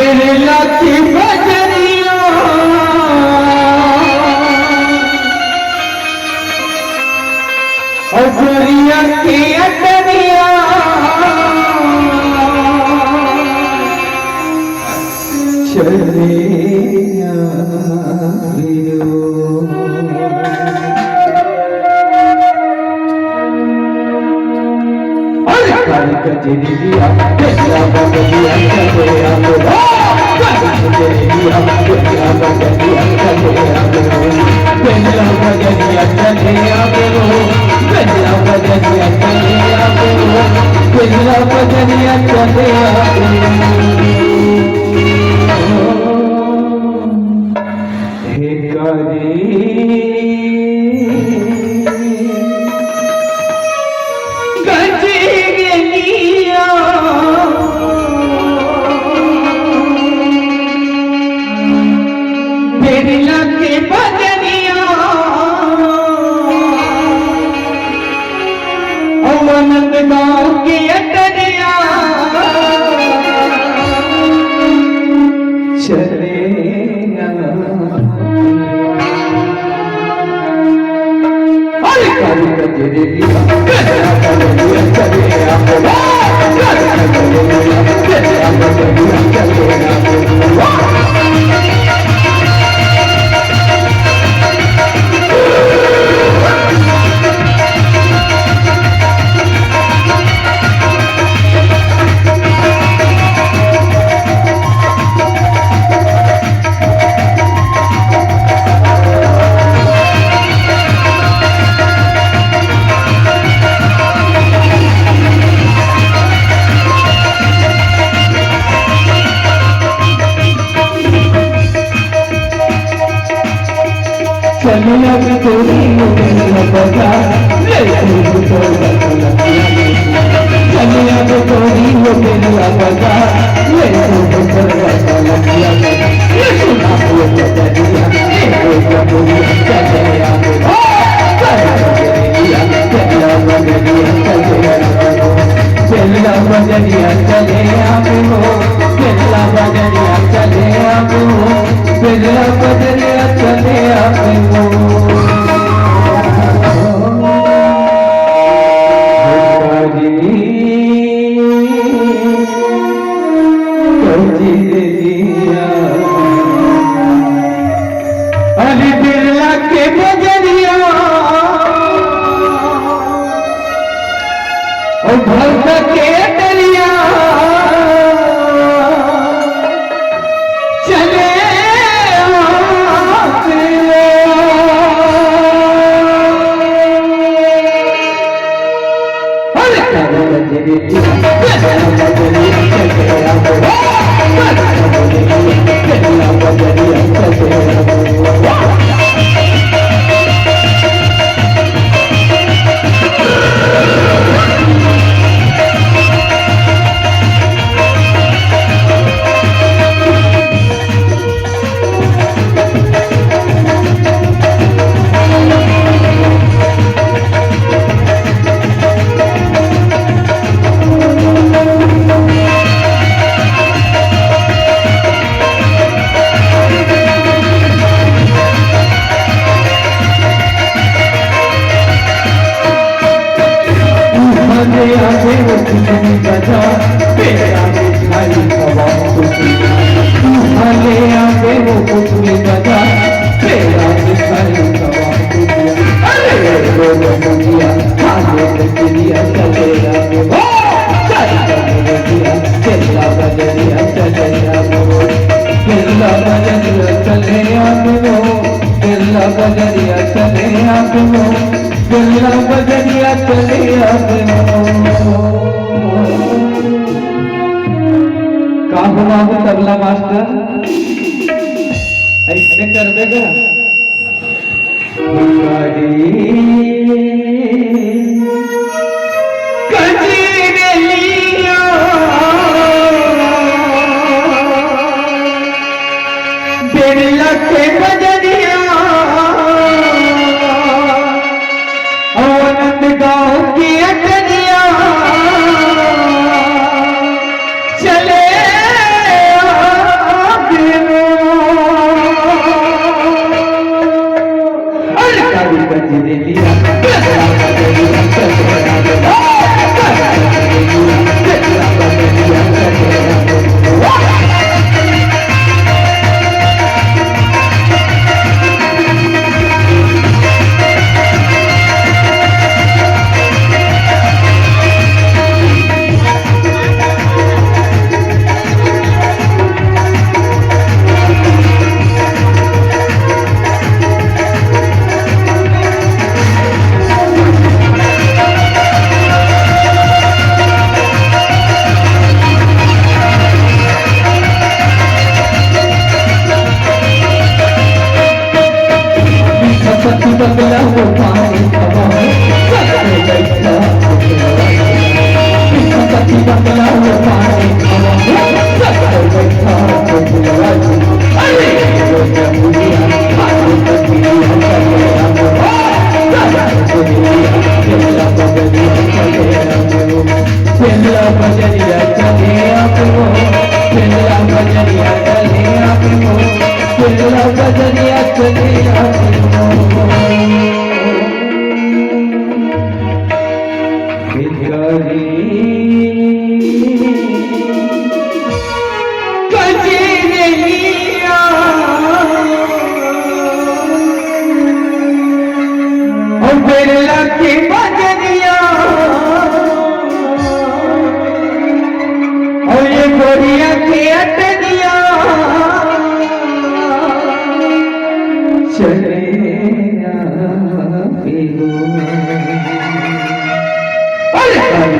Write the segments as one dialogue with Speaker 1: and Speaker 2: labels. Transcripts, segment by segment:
Speaker 1: बिरला की बजरिया और गोरिया की अटरिया चले कजरिया बेला बजरिया चले आलो कजरिया बेला बजरिया चले आलो बेला बजरिया चले आलो बेला बजरिया चले आलो बेला बजरिया चले आलो हे करी गाँव की अटरिया चले चलिया भी तोरी चलिया बजा चलिया भी तोरी चलिया बजा चलिया बजरिया चले आबो चलिया बजरिया चले आबो चलिया बजरिया चले आबो अरे बिरला के बजरिया और भक्त के डरिया चले बजरिया चले आबो बिरला बजरिया चले आबो का हुआ हो तबला मास्टर ऐसे कर देगा बिरला के बजरिया आनंद गाँव की अटरिया चले बजरिया चले आपको बिरला बजरिया चले आपको बिरला बजरिया चले आपको भिखारी कजरिया और बिरला की बजरिया और ये गोरिया की अटनिया चले ना फिरो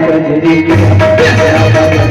Speaker 1: गजरी